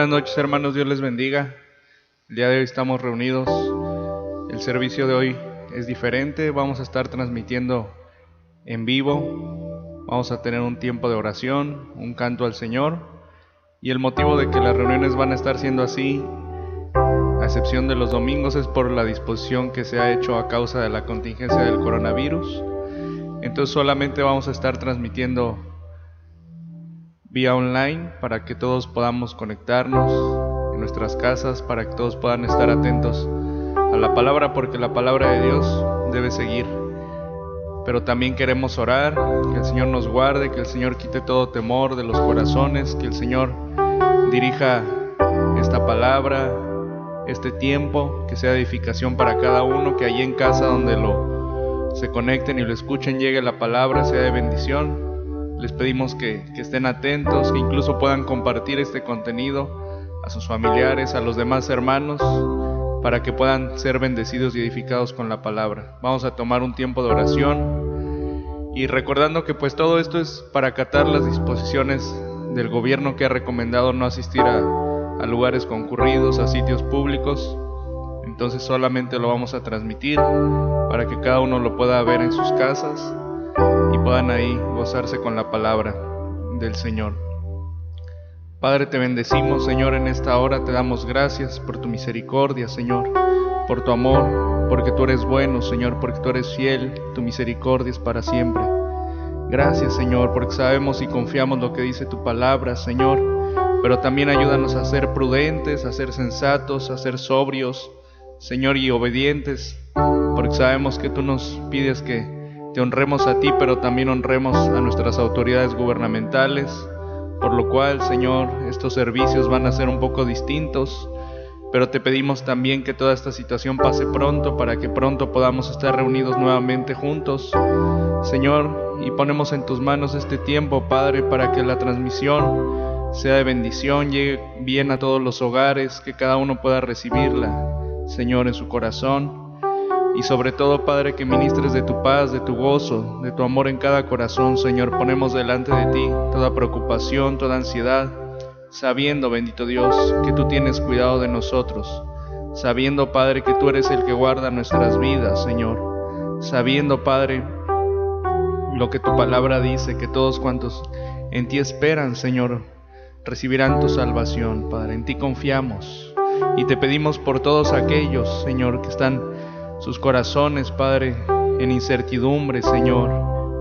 Buenas noches, hermanos, Dios les bendiga. El día de hoy estamos reunidos. El servicio de hoy es diferente. Vamos a estar transmitiendo en vivo. Vamos a tener un tiempo de oración, un canto al Señor. Y el motivo de que las reuniones van a estar siendo así, a excepción de los domingos, es por la disposición que se ha hecho a causa de la contingencia del coronavirus. Entonces solamente vamos a estar transmitiendo vía online para que todos podamos conectarnos en nuestras casas, para que todos puedan estar atentos a la palabra, porque la palabra de Dios debe seguir. Pero también queremos orar, que el Señor nos guarde, que el Señor quite todo temor de los corazones, que el Señor dirija esta palabra, este tiempo, que sea edificación para cada uno, que allí en casa donde se conecten y lo escuchen, llegue la palabra, sea de bendición. Les pedimos que estén atentos, que incluso puedan compartir este contenido a sus familiares, a los demás hermanos, para que puedan ser bendecidos y edificados con la palabra. Vamos a tomar un tiempo de oración y recordando que pues todo esto es para acatar las disposiciones del gobierno, que ha recomendado no asistir a lugares concurridos, a sitios públicos. Entonces solamente lo vamos a transmitir para que cada uno lo pueda ver en sus casas y puedan ahí gozarse con la palabra del Señor. Padre, te bendecimos, Señor, en esta hora. Te damos gracias por tu misericordia, Señor, por tu amor, porque tú eres bueno, Señor, porque tú eres fiel. Tu misericordia es para siempre. Gracias, Señor, porque sabemos y confiamos lo que dice tu palabra, Señor, pero también ayúdanos a ser prudentes, a ser sensatos, a ser sobrios, Señor, y obedientes, porque sabemos que tú nos pides que te honremos a ti, pero también honremos a nuestras autoridades gubernamentales, por lo cual, Señor, estos servicios van a ser un poco distintos, pero te pedimos también que toda esta situación pase pronto, para que pronto podamos estar reunidos nuevamente juntos, Señor, y ponemos en tus manos este tiempo, Padre, para que la transmisión sea de bendición, llegue bien a todos los hogares, que cada uno pueda recibirla, Señor, en su corazón. Y sobre todo, Padre, que ministres de tu paz, de tu gozo, de tu amor en cada corazón, Señor. Ponemos delante de ti toda preocupación, toda ansiedad, sabiendo, bendito Dios, que tú tienes cuidado de nosotros, sabiendo, Padre, que tú eres el que guarda nuestras vidas, Señor, sabiendo, Padre, lo que tu palabra dice, que todos cuantos en ti esperan, Señor, recibirán tu salvación, Padre. En ti confiamos y te pedimos por todos aquellos, Señor, que están sus corazones, Padre, en incertidumbre, Señor,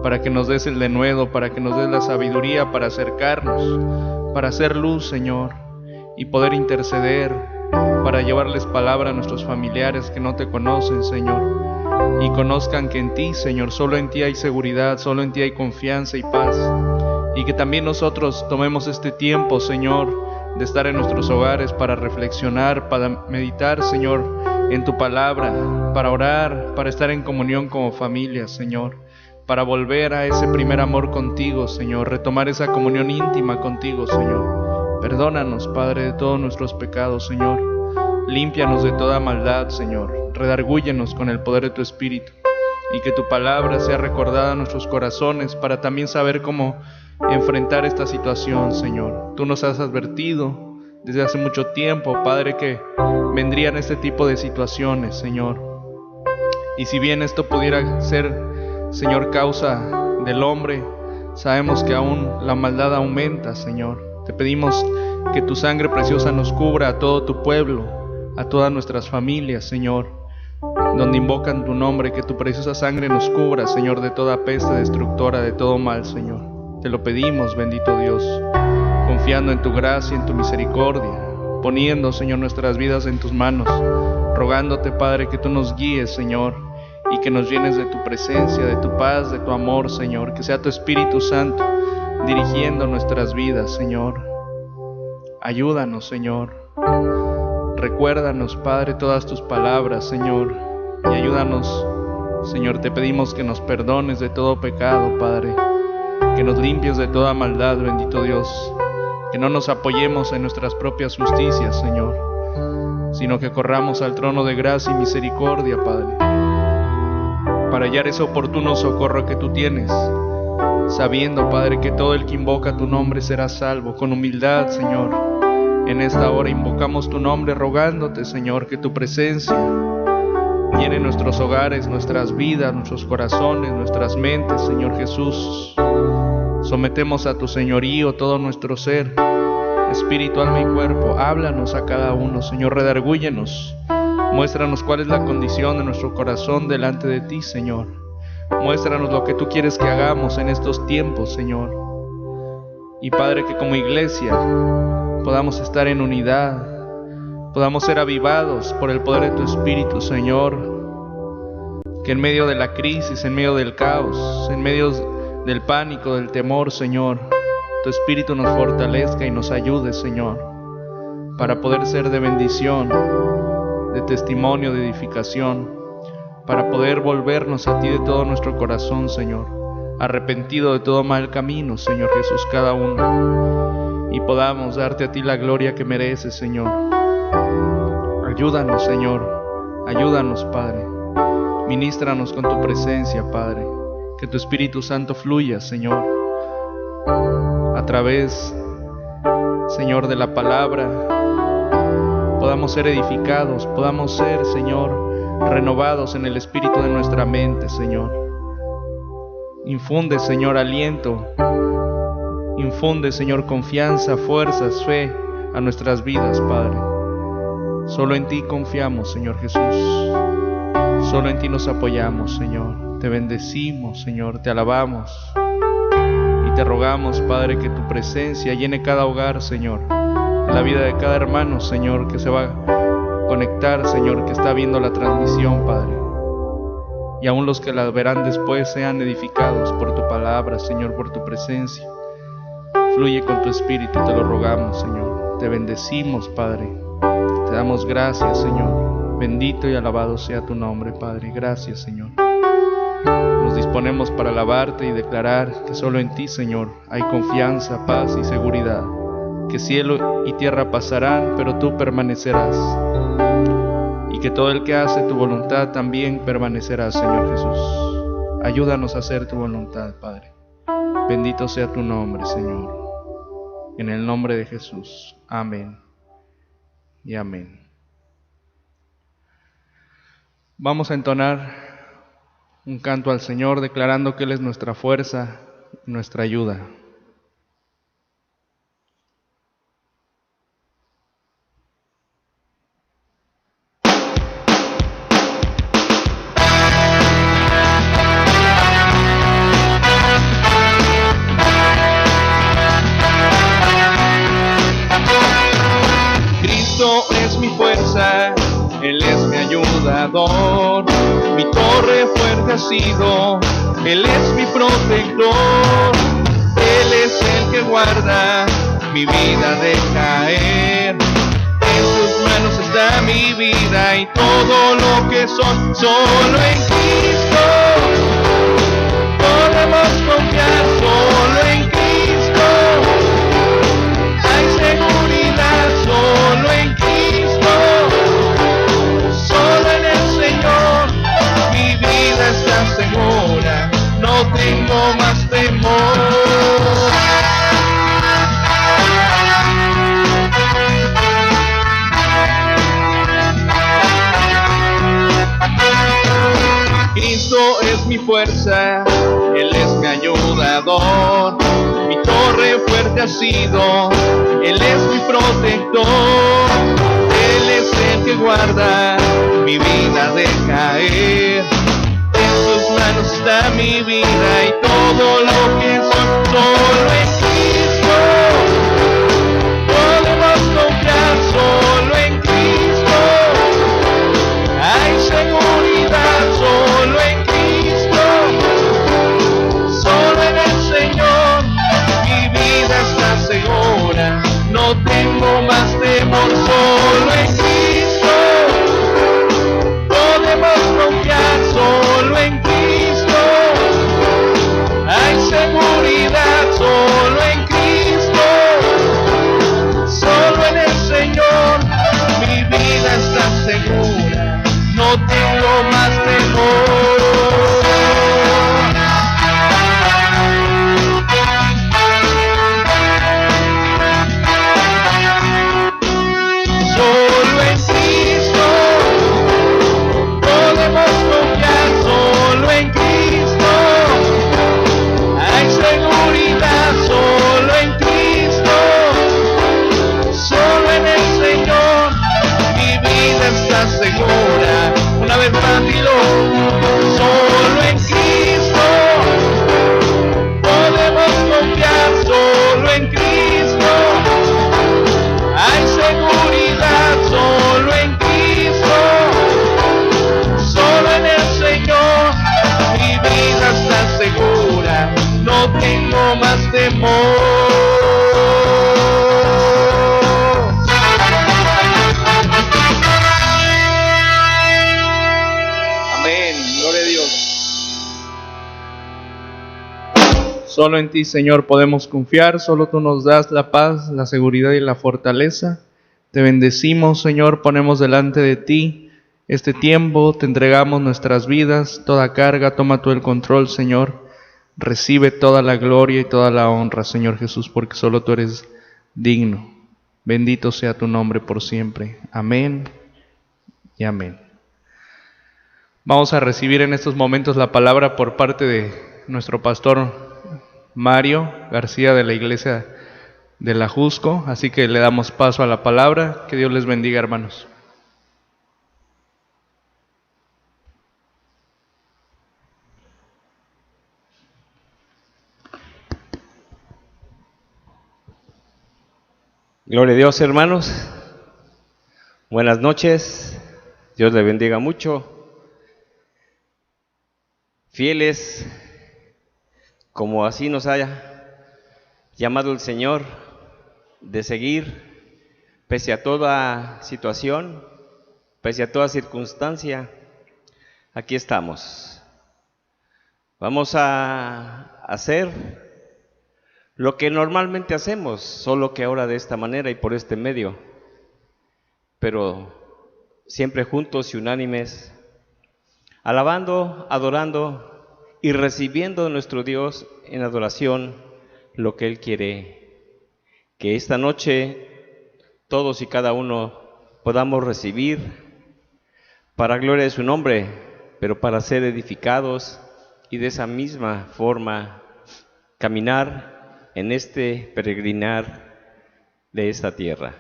para que nos des el denuedo, para que nos des la sabiduría para acercarnos, para hacer luz, Señor, y poder interceder, para llevarles palabra a nuestros familiares que no te conocen, Señor, y conozcan que en ti, Señor, solo en ti hay seguridad, solo en ti hay confianza y paz, y que también nosotros tomemos este tiempo, Señor, de estar en nuestros hogares para reflexionar, para meditar, Señor, en tu palabra, para orar, para estar en comunión como familia, Señor, para volver a ese primer amor contigo, Señor, retomar esa comunión íntima contigo, Señor. Perdónanos, Padre, de todos nuestros pecados, Señor. Límpianos de toda maldad, Señor. Redargúyenos con el poder de tu Espíritu, y que tu palabra sea recordada en nuestros corazones para también saber cómo enfrentar esta situación, Señor. Tú nos has advertido desde hace mucho tiempo, Padre, que vendrían este tipo de situaciones, Señor. Y si bien esto pudiera ser, Señor, causa del hombre, sabemos que aún la maldad aumenta, Señor. Te pedimos que tu sangre preciosa nos cubra a todo tu pueblo, a todas nuestras familias, Señor, donde invocan tu nombre, que tu preciosa sangre nos cubra, Señor, de toda peste destructora, de todo mal, Señor. Te lo pedimos, bendito Dios, confiando en tu gracia, en tu misericordia, poniendo, Señor, nuestras vidas en tus manos, rogándote, Padre, que tú nos guíes, Señor, y que nos llenes de tu presencia, de tu paz, de tu amor, Señor, que sea tu Espíritu Santo dirigiendo nuestras vidas, Señor. Ayúdanos, Señor. Recuérdanos, Padre, todas tus palabras, Señor, y ayúdanos, Señor, te pedimos que nos perdones de todo pecado, Padre, que nos limpies de toda maldad, bendito Dios, que no nos apoyemos en nuestras propias justicias, Señor, sino que corramos al trono de gracia y misericordia, Padre, para hallar ese oportuno socorro que tú tienes, sabiendo, Padre, que todo el que invoca tu nombre será salvo, con humildad, Señor, En esta hora invocamos tu nombre rogándote, Señor, que tu presencia llene nuestros hogares, nuestras vidas, nuestros corazones, nuestras mentes, Señor Jesús. Sometemos a tu señorío todo nuestro ser, espíritu, alma y cuerpo. Háblanos a cada uno, Señor, redargúyenos. Muéstranos cuál es la condición de nuestro corazón delante de ti, Señor. Muéstranos lo que tú quieres que hagamos en estos tiempos, Señor. Y Padre, que como iglesia podamos estar en unidad, podamos ser avivados por el poder de tu Espíritu, Señor. Que en medio de la crisis, en medio del caos, en medio del pánico, del temor, Señor, tu Espíritu nos fortalezca y nos ayude, Señor, para poder ser de bendición, de testimonio, de edificación, para poder volvernos a ti de todo nuestro corazón, Señor, arrepentido de todo mal camino, Señor Jesús, cada uno, y podamos darte a ti la gloria que mereces, Señor. Ayúdanos, Señor, ayúdanos, Padre. Ministranos con tu presencia, Padre. Que tu Espíritu Santo fluya, Señor, a través, Señor, de la palabra. Podamos ser edificados, podamos ser, Señor, renovados en el espíritu de nuestra mente, Señor. Infunde, Señor, aliento. Infunde, Señor, confianza, fuerzas, fe a nuestras vidas, Padre. Solo en ti confiamos, Señor Jesús. Solo en ti nos apoyamos, Señor. Te bendecimos, Señor, te alabamos. Y te rogamos, Padre, que tu presencia llene cada hogar, Señor. La vida de cada hermano, Señor, que se va a conectar, Señor, que está viendo la transmisión, Padre. Y aún los que la verán después sean edificados por tu palabra, Señor, por tu presencia. Fluye con tu Espíritu, te lo rogamos, Señor. Te bendecimos, Padre. Te damos gracias, Señor. Bendito y alabado sea tu nombre, Padre. Gracias, Señor. Nos disponemos para alabarte y declarar que solo en ti, Señor, hay confianza, paz y seguridad. Que cielo y tierra pasarán, pero tú permanecerás. Y que todo el que hace tu voluntad también permanecerá, Señor Jesús. Ayúdanos a hacer tu voluntad, Padre. Bendito sea tu nombre, Señor. En el nombre de Jesús. Amén y amén. Vamos a entonar un canto al Señor declarando que Él es nuestra fuerza, nuestra ayuda. Cristo es mi fuerza, Él es mi ayudador, mi torre fuerte ha sido, Él es mi protector, Él es el que guarda mi vida de caer, en sus manos está mi vida y todo lo que soy, solo en Cristo podemos confiar, solo en Cristo hay seguridad, solo en Cristo. Solo en el Señor mi vida está segura, no tengo más temor. Cristo es mi fuerza, Él es mi ayudador, mi torre fuerte ha sido, Él es mi protector, Él es el que guarda mi vida de caer, en sus manos está mi vida y todo lo que soy, solo en Cristo podemos confiar, solo en Cristo hay seguridad, solo en Cristo, solo en el Señor mi vida está segura, no tengo más temor, solo en Cristo podemos confiar, solo en Cristo hay seguridad, solo en Cristo, solo en el Señor mi vida está segura, no tengo más temor. Solo en ti, Señor, podemos confiar, solo tú nos das la paz, la seguridad y la fortaleza. Te bendecimos, Señor, ponemos delante de ti este tiempo, te entregamos nuestras vidas, toda carga, toma tú el control, Señor. Recibe toda la gloria y toda la honra, Señor Jesús, porque solo tú eres digno. Bendito sea tu nombre por siempre. Amén y amén. Vamos a recibir en estos momentos la palabra por parte de nuestro pastor Mario García de la iglesia de la Jusco, así que le damos paso a la palabra. Que Dios les bendiga, hermanos. Gloria a Dios, hermanos. Buenas noches. Dios le bendiga mucho. Fieles, como así nos haya llamado el Señor, de seguir pese a toda situación, pese a toda circunstancia. Aquí estamos. Vamos a hacer lo que normalmente hacemos, solo que ahora de esta manera y por este medio, pero siempre juntos y unánimes, alabando, adorando y recibiendo de nuestro Dios en adoración lo que Él quiere. Que esta noche todos y cada uno podamos recibir para gloria de su nombre, pero para ser edificados y de esa misma forma caminar en este peregrinar de esta tierra.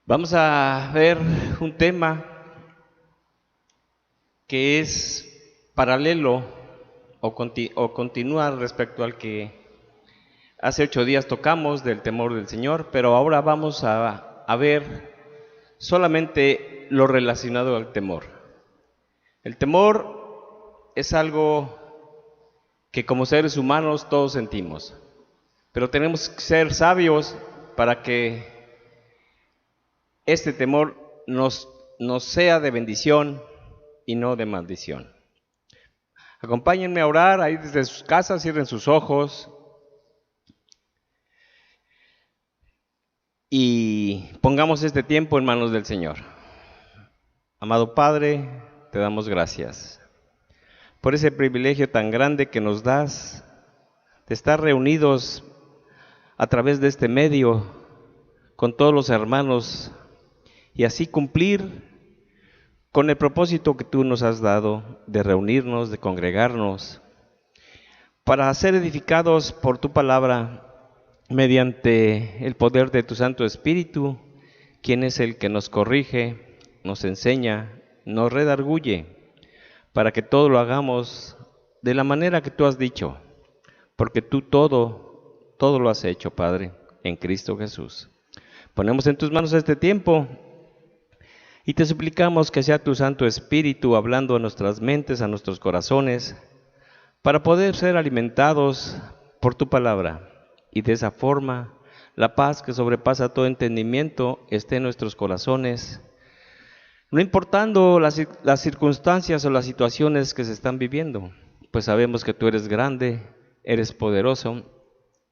Vamos a ver un tema que es paralelo o continúa respecto al que hace 8 días tocamos, del temor del Señor, pero ahora vamos a ver solamente lo relacionado al temor. El temor es algo que como seres humanos todos sentimos, pero tenemos que ser sabios para que este temor nos sea de bendición y no de maldición. Acompáñenme a orar ahí desde sus casas, cierren sus ojos y pongamos este tiempo en manos del Señor. Amado Padre, te damos gracias por ese privilegio tan grande que nos das de estar reunidos a través de este medio con todos los hermanos y así cumplir con el propósito que tú nos has dado de reunirnos, de congregarnos, para ser edificados por tu palabra mediante el poder de tu Santo Espíritu, quien es el que nos corrige, nos enseña, nos redarguye, para que todo lo hagamos de la manera que tú has dicho, porque tú todo lo has hecho, Padre, en Cristo Jesús. Ponemos en tus manos este tiempo y te suplicamos que sea tu Santo Espíritu hablando a nuestras mentes, a nuestros corazones, para poder ser alimentados por tu palabra y de esa forma la paz que sobrepasa todo entendimiento esté en nuestros corazones, no importando las circunstancias o las situaciones que se están viviendo, pues sabemos que tú eres grande, eres poderoso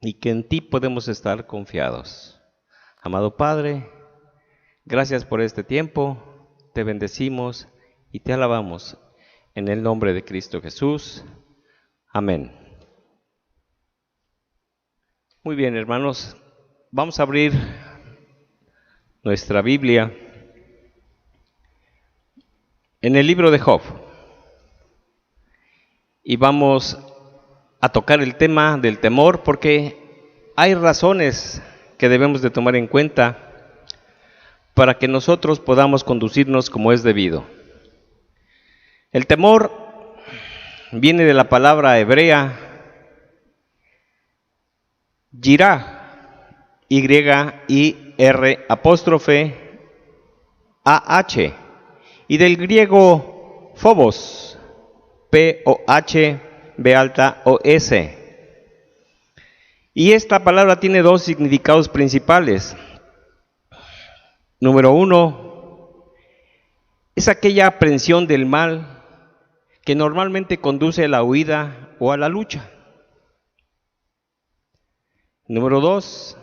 y que en ti podemos estar confiados. Amado Padre, gracias por este tiempo, te bendecimos y te alabamos en el nombre de Cristo Jesús. Amén. Muy bien, hermanos, vamos a abrir nuestra Biblia en el libro de Job y vamos a tocar el tema del temor porque hay razones que debemos de tomar en cuenta para que nosotros podamos conducirnos como es debido. El temor viene de la palabra hebrea yirah, Y-I-R apóstrofe A-H, y del griego phobos, P-O-H-B-O-S. Y esta palabra tiene 2 significados principales. Número 1, es aquella aprehensión del mal que normalmente conduce a la huida o a la lucha. Número 2,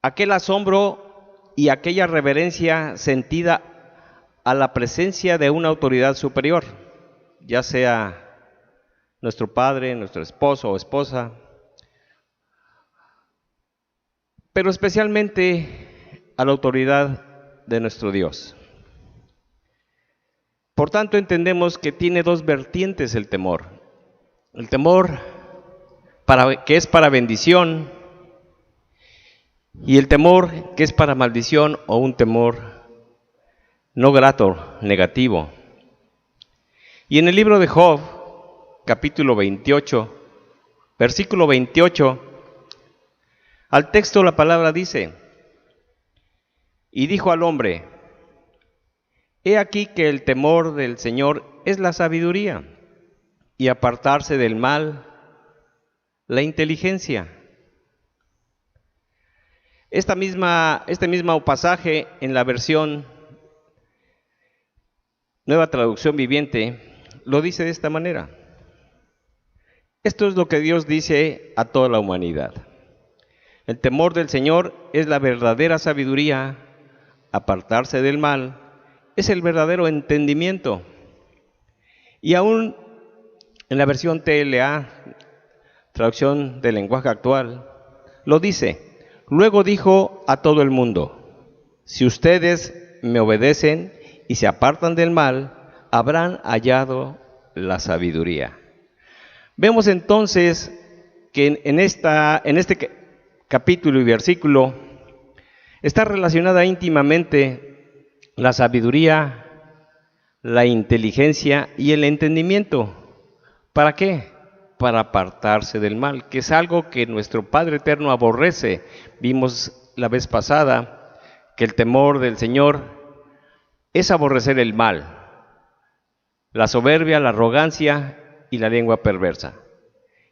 aquel asombro y aquella reverencia sentida a la presencia de una autoridad superior, ya sea nuestro padre, nuestro esposo o esposa, pero especialmente a la autoridad de nuestro Dios. Por tanto, entendemos que tiene dos vertientes el temor. El temor que es para bendición y el temor que es para maldición o un temor no grato, negativo. Y en el libro de Job, capítulo 28, versículo 28, al texto la palabra dice: y dijo al hombre, he aquí que el temor del Señor es la sabiduría, y apartarse del mal, la inteligencia. Este mismo pasaje en la versión Nueva Traducción Viviente lo dice de esta manera: esto es lo que Dios dice a toda la humanidad. El temor del Señor es la verdadera sabiduría, apartarse del mal es el verdadero entendimiento. Y aún en la versión TLA, traducción del lenguaje actual, lo dice: luego dijo a todo el mundo, si ustedes me obedecen y se apartan del mal, habrán hallado la sabiduría. Vemos entonces que en este capítulo y versículo está relacionada íntimamente la sabiduría, la inteligencia y el entendimiento. ¿Para qué? Para apartarse del mal, que es algo que nuestro Padre Eterno aborrece. Vimos la vez pasada que el temor del Señor es aborrecer el mal, la soberbia, la arrogancia y la lengua perversa.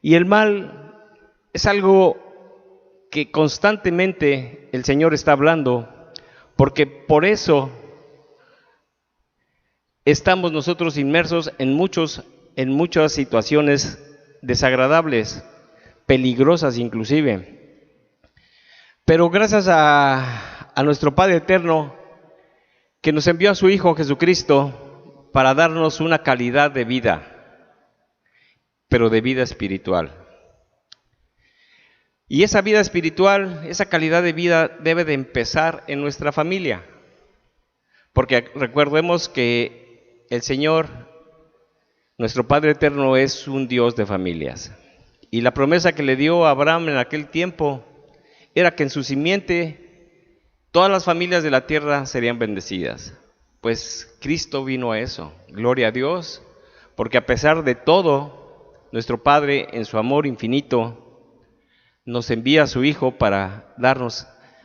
Y el mal es algo que constantemente el Señor está hablando, porque por eso estamos nosotros inmersos en muchas situaciones desagradables, peligrosas inclusive. Pero gracias a nuestro Padre Eterno, que nos envió a su Hijo Jesucristo para darnos una calidad de vida, pero de vida espiritual. Y esa vida espiritual, esa calidad de vida debe de empezar en nuestra familia. Porque recordemos que el Señor, nuestro Padre Eterno, es un Dios de familias. Y la promesa que le dio a Abraham en aquel tiempo era que en su simiente todas las familias de la tierra serían bendecidas. Pues Cristo vino a eso. Gloria a Dios, porque a pesar de todo, nuestro Padre en su amor infinito nos envía a su Hijo para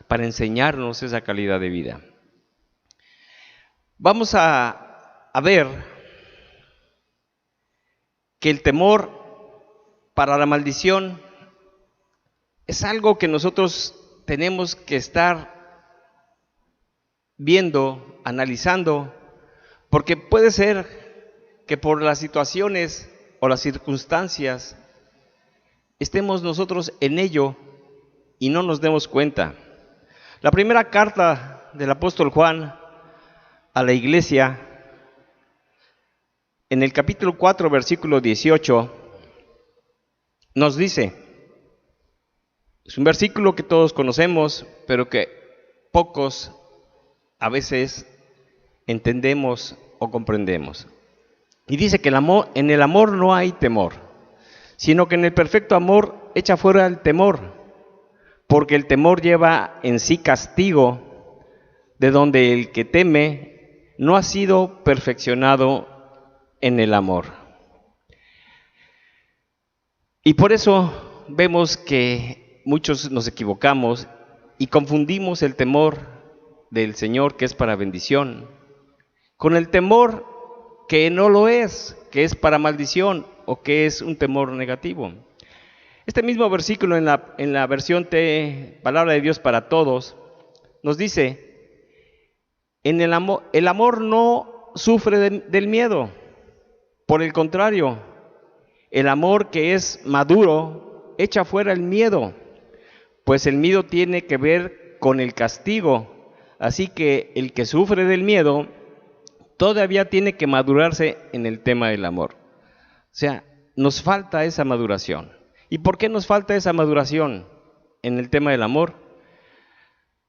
enseñarnos esa calidad de vida. Vamos a ver que el temor para la maldición es algo que nosotros tenemos que estar viendo, analizando, porque puede ser que por las situaciones o las circunstancias estemos nosotros en ello y no nos demos cuenta. La primera carta del apóstol Juan a la iglesia, en el capítulo 4, versículo 18, nos dice, es un versículo que todos conocemos, pero que pocos a veces entendemos o comprendemos. Y dice que en el amor no hay temor, sino que en el perfecto amor echa fuera el temor, porque el temor lleva en sí castigo, de donde el que teme no ha sido perfeccionado en el amor. Y por eso vemos que muchos nos equivocamos y confundimos el temor del Señor, que es para bendición, con el temor que no lo es, que es para maldición o que es un temor negativo. Este mismo versículo en la versión Palabra de Dios para Todos nos dice, el amor no sufre del miedo, por el contrario, el amor que es maduro echa fuera el miedo, pues el miedo tiene que ver con el castigo. Así que el que sufre del miedo todavía tiene que madurarse en el tema del amor. O sea, nos falta esa maduración. ¿Y por qué nos falta esa maduración en el tema del amor?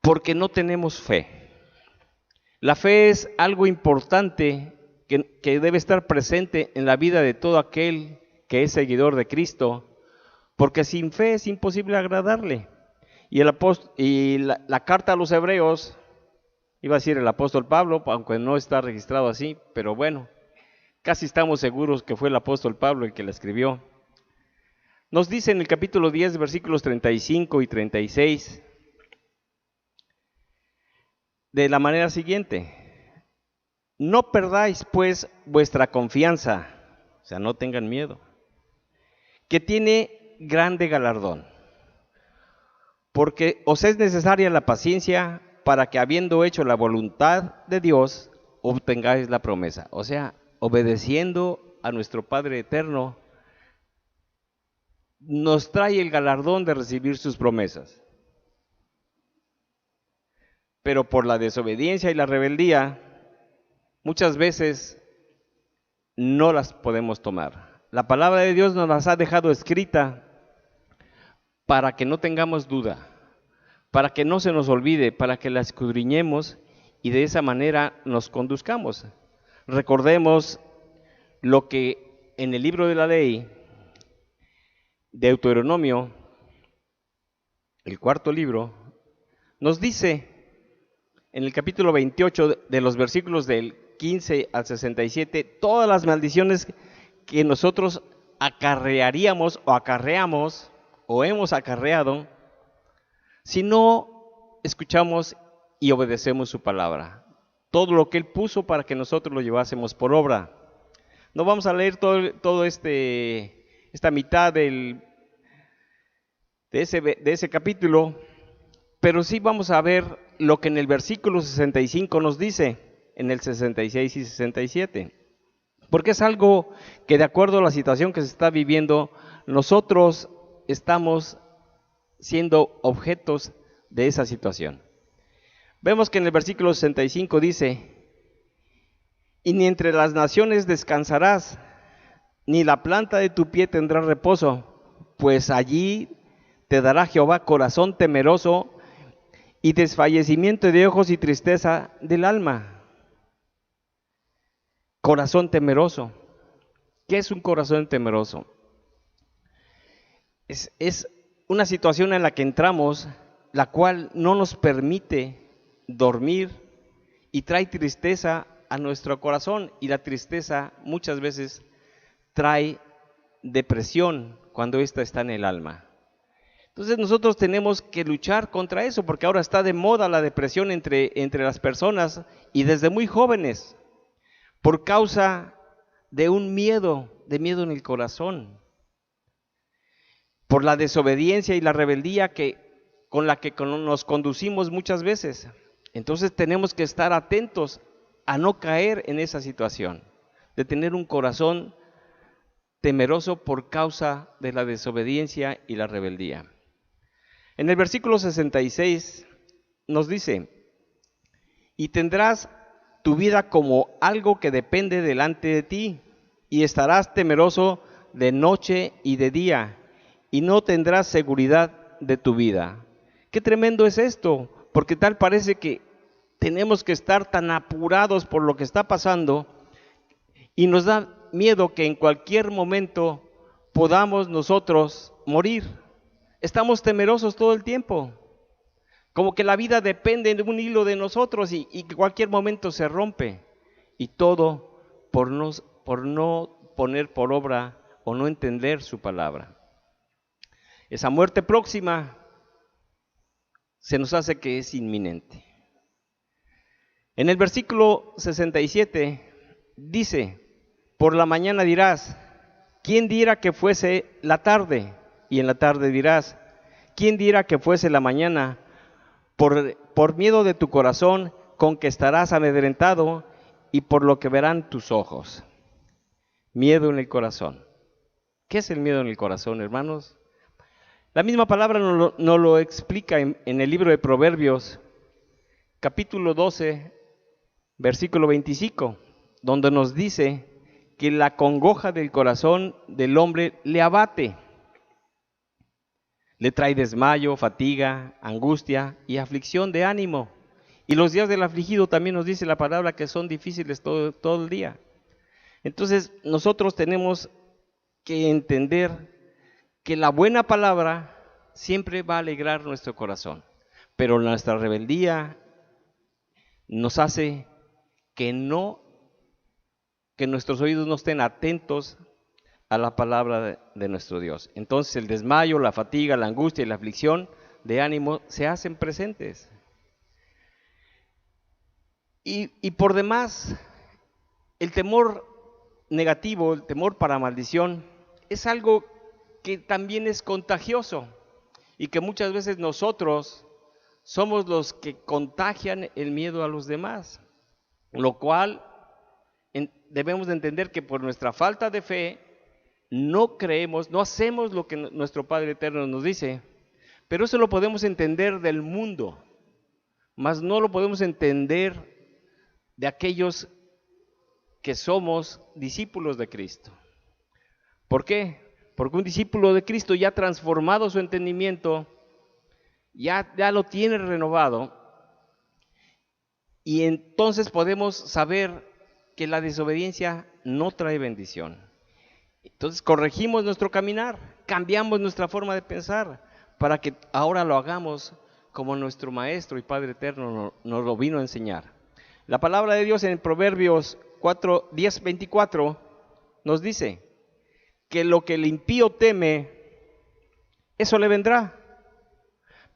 Porque no tenemos fe. La fe es algo importante que debe estar presente en la vida de todo aquel que es seguidor de Cristo, porque sin fe es imposible agradarle. Y la carta a los hebreos, iba a decir el apóstol Pablo, aunque no está registrado así, pero bueno, casi estamos seguros que fue el apóstol Pablo el que la escribió. Nos dice en el capítulo 10, versículos 35 y 36, de la manera siguiente: no perdáis pues vuestra confianza, o sea, no tengan miedo, que tiene grande galardón, porque os es necesaria la paciencia para que, habiendo hecho la voluntad de Dios, obtengáis la promesa. O sea, obedeciendo a nuestro Padre Eterno, nos trae el galardón de recibir sus promesas. Pero por la desobediencia y la rebeldía, muchas veces no las podemos tomar. La palabra de Dios nos las ha dejado escrita para que no tengamos duda, para que no se nos olvide, para que la escudriñemos y de esa manera nos conduzcamos. Recordemos lo que en el libro de la ley, Deuteronomio, el cuarto libro, nos dice en el capítulo 28 de los versículos del 15 al 67, todas las maldiciones que nosotros acarrearíamos o acarreamos o hemos acarreado si no escuchamos y obedecemos su palabra. Todo lo que Él puso para que nosotros lo llevásemos por obra. No vamos a leer todo esta mitad de ese capítulo, pero sí vamos a ver lo que en el versículo 65 nos dice, en el 66 y 67. Porque es algo que, de acuerdo a la situación que se está viviendo, nosotros estamos siendo objetos de esa situación. Vemos que en el versículo 65 dice: y ni entre las naciones descansarás, ni la planta de tu pie tendrá reposo, pues allí te dará Jehová corazón temeroso y desfallecimiento de ojos y tristeza del alma. Corazón temeroso. ¿Qué es un corazón temeroso? Es una situación en la que entramos, la cual no nos permite dormir y trae tristeza a nuestro corazón, y la tristeza muchas veces trae depresión cuando ésta está en el alma. Entonces nosotros tenemos que luchar contra eso, porque ahora está de moda la depresión entre las personas, y desde muy jóvenes, por causa de un miedo en el corazón, por la desobediencia y la rebeldía con la que nos conducimos muchas veces. Entonces tenemos que estar atentos a no caer en esa situación, de tener un corazón temeroso por causa de la desobediencia y la rebeldía. En el versículo 66 nos dice: y tendrás tu vida como algo que depende delante de ti, y estarás temeroso de noche y de día, y no tendrás seguridad de tu vida. Qué tremendo es esto, porque tal parece que tenemos que estar tan apurados por lo que está pasando, y nos da miedo que en cualquier momento podamos nosotros morir. Estamos temerosos todo el tiempo, como que la vida depende de un hilo de nosotros, y que cualquier momento se rompe, y todo por no poner por obra o no entender su palabra. Esa muerte próxima se nos hace que es inminente. En el versículo 67 dice: por la mañana dirás, ¿quién diera que fuese la tarde? Y en la tarde dirás, ¿quién diera que fuese la mañana? Por miedo de tu corazón, con que estarás amedrentado, y por lo que verán tus ojos. Miedo en el corazón. ¿Qué es el miedo en el corazón, hermanos? La misma palabra nos lo explica en el libro de Proverbios, capítulo 12, versículo 25, donde nos dice que la congoja del corazón del hombre le abate, le trae desmayo, fatiga, angustia y aflicción de ánimo. Y los días del afligido también nos dice la palabra que son difíciles todo el día. Entonces nosotros tenemos que entender que la buena palabra siempre va a alegrar nuestro corazón, pero nuestra rebeldía nos hace que nuestros oídos no estén atentos a la palabra de nuestro Dios. Entonces el desmayo, la fatiga, la angustia y la aflicción de ánimo se hacen presentes. Y por demás, el temor negativo, el temor para maldición, es algo que también es contagioso y que muchas veces nosotros somos los que contagian el miedo a los demás, lo cual debemos de entender que por nuestra falta de fe no creemos, no hacemos lo que nuestro Padre Eterno nos dice, pero eso lo podemos entender del mundo, mas no lo podemos entender de aquellos que somos discípulos de Cristo. ¿Por qué? Porque un discípulo de Cristo ya ha transformado su entendimiento, ya lo tiene renovado, y entonces podemos saber que la desobediencia no trae bendición. Entonces corregimos nuestro caminar, cambiamos nuestra forma de pensar, para que ahora lo hagamos como nuestro Maestro y Padre Eterno nos lo vino a enseñar. La palabra de Dios en Proverbios 10:24 nos dice que lo que el impío teme, eso le vendrá,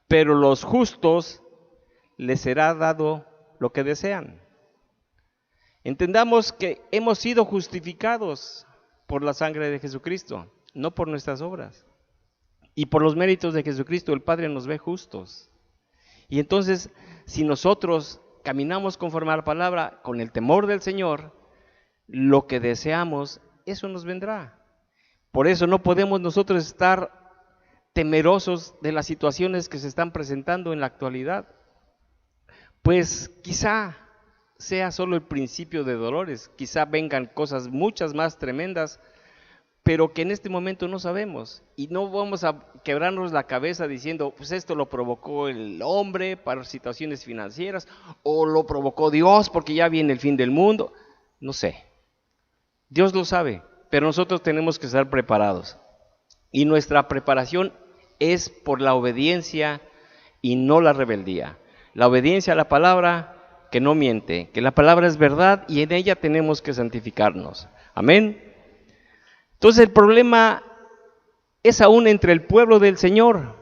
pero los justos les será dado lo que desean. Entendamos que hemos sido justificados por la sangre de Jesucristo, no por nuestras obras. Y por los méritos de Jesucristo el Padre nos ve justos. Y entonces, si nosotros caminamos conforme a la palabra, con el temor del Señor, lo que deseamos, eso nos vendrá. Por eso no podemos nosotros estar temerosos de las situaciones que se están presentando en la actualidad, pues quizá sea solo el principio de dolores, quizá vengan cosas muchas más tremendas, pero que en este momento no sabemos, y no vamos a quebrarnos la cabeza diciendo, pues esto lo provocó el hombre para situaciones financieras, o lo provocó Dios porque ya viene el fin del mundo. No sé, Dios lo sabe, pero nosotros tenemos que estar preparados, y nuestra preparación es por la obediencia y no la rebeldía. La obediencia a la palabra que no miente, que la palabra es verdad y en ella tenemos que santificarnos. Amén. Entonces el problema es aún entre el pueblo del Señor,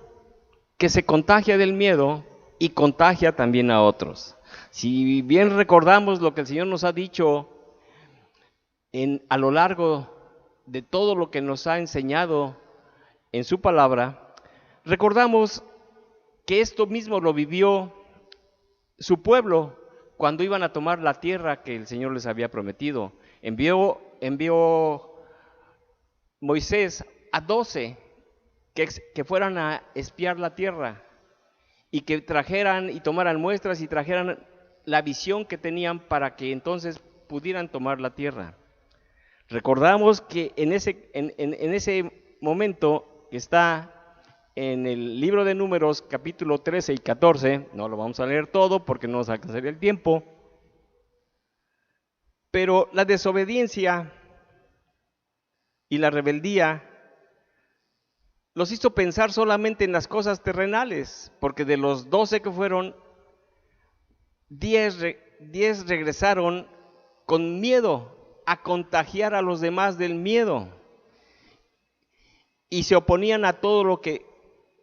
que se contagia del miedo y contagia también a otros. Si bien recordamos lo que el Señor nos ha dicho a lo largo de todo lo que nos ha enseñado en su palabra, recordamos que esto mismo lo vivió su pueblo cuando iban a tomar la tierra que el Señor les había prometido. Envió Moisés a 12 que fueran a espiar la tierra y que trajeran y tomaran muestras y trajeran la visión que tenían para que entonces pudieran tomar la tierra. Recordamos que en ese momento que está en el libro de Números, capítulo 13 y 14, no lo vamos a leer todo porque no nos alcanzaría el tiempo, pero la desobediencia y la rebeldía los hizo pensar solamente en las cosas terrenales, porque de los 12 que fueron, 10 regresaron con miedo a contagiar a los demás del miedo, y se oponían a todo lo que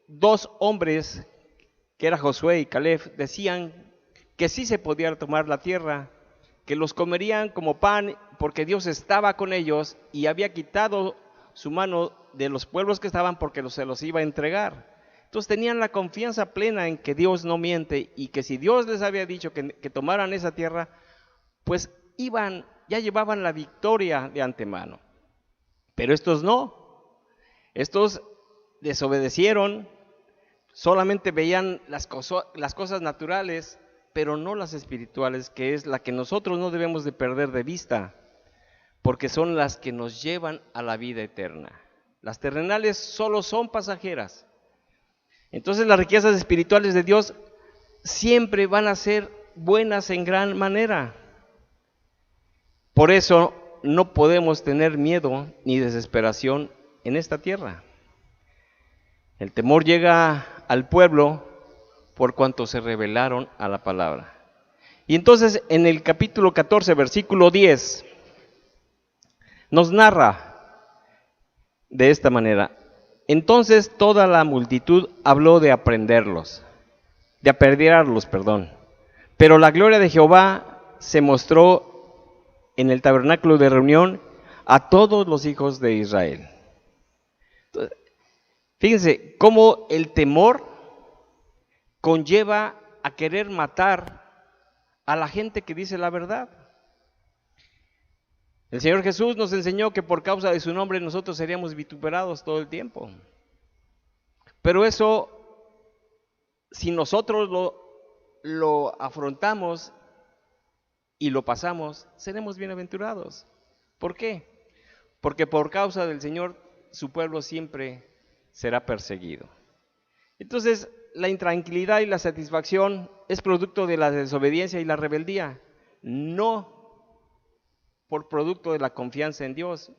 2 hombres, que era Josué y Caleb, decían que sí se podía tomar la tierra, que los comerían como pan, porque Dios estaba con ellos y había quitado su mano de los pueblos que estaban porque se los iba a entregar. Entonces tenían la confianza plena en que Dios no miente y que si Dios les había dicho que tomaran esa tierra, pues ya llevaban la victoria de antemano. Pero estos no, estos desobedecieron, solamente veían las cosas naturales, pero no las espirituales, que es la que nosotros no debemos de perder de vista, porque son las que nos llevan a la vida eterna. Las terrenales solo son pasajeras. Entonces las riquezas espirituales de Dios siempre van a ser buenas en gran manera. Por eso no podemos tener miedo ni desesperación en esta tierra. El temor llega al pueblo por cuanto se rebelaron a la palabra. Y entonces en el capítulo 14, versículo 10, nos narra de esta manera: entonces toda la multitud habló de apedrearlos, pero la gloria de Jehová se mostró en el tabernáculo de reunión a todos los hijos de Israel. Entonces, fíjense cómo el temor conlleva a querer matar a la gente que dice la verdad. El Señor Jesús nos enseñó que por causa de su nombre nosotros seríamos vituperados todo el tiempo. Pero eso, si nosotros lo afrontamos y lo pasamos, seremos bienaventurados. ¿Por qué? Porque por causa del Señor su pueblo siempre será perseguido. Entonces, la intranquilidad y la satisfacción es producto de la desobediencia y la rebeldía, no por producto de la confianza en Dios.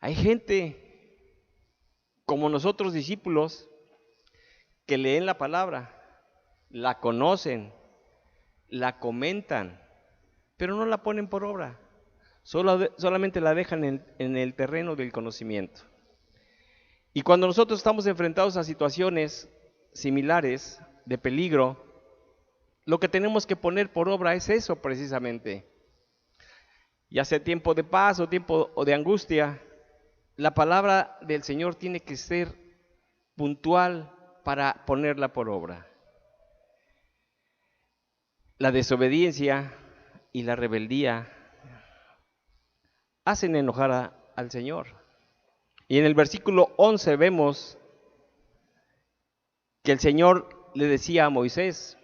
Hay gente como nosotros discípulos que leen la palabra, la conocen, la comentan, pero no la ponen por obra, solamente la dejan en el terreno del conocimiento. Y cuando nosotros estamos enfrentados a situaciones similares de peligro, lo que tenemos que poner por obra es eso precisamente. Ya sea tiempo de paz o tiempo de angustia, la palabra del Señor tiene que ser puntual para ponerla por obra. La desobediencia y la rebeldía hacen enojar al Señor. Y en el versículo 11 vemos que el Señor le decía a Moisés,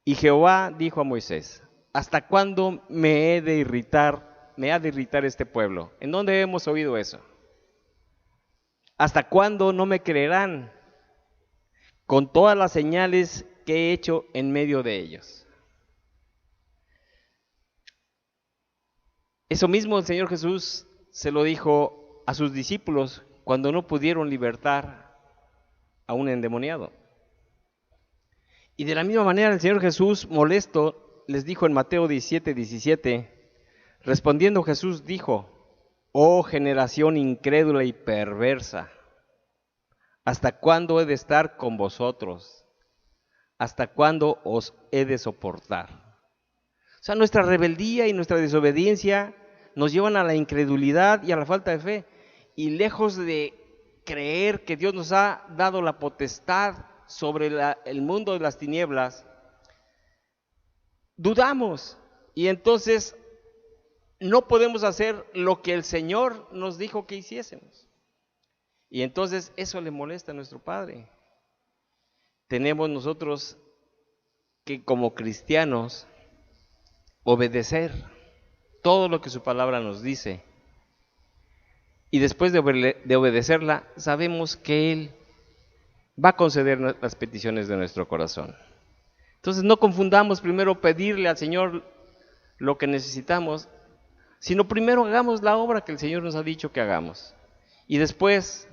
y Jehová dijo a Moisés: ¿hasta cuándo me ha de irritar este pueblo? ¿En dónde hemos oído eso? ¿Hasta cuándo no me creerán con todas las señales que he hecho en medio de ellos? Eso mismo el Señor Jesús se lo dijo a sus discípulos cuando no pudieron libertar a un endemoniado. Y de la misma manera el Señor Jesús, molesto, les dijo en Mateo 17:17, respondiendo Jesús dijo: oh generación incrédula y perversa, ¿hasta cuándo he de estar con vosotros? ¿Hasta cuándo os he de soportar? O sea, nuestra rebeldía y nuestra desobediencia nos llevan a la incredulidad y a la falta de fe. Y lejos de creer que Dios nos ha dado la potestad sobre el mundo de las tinieblas, dudamos. Y entonces no podemos hacer lo que el Señor nos dijo que hiciésemos. Y entonces eso le molesta a nuestro Padre. Tenemos nosotros que como cristianos obedecer todo lo que su palabra nos dice. Y después de obedecerla, sabemos que Él va a conceder las peticiones de nuestro corazón. Entonces no confundamos primero pedirle al Señor lo que necesitamos, sino primero hagamos la obra que el Señor nos ha dicho que hagamos. Y después,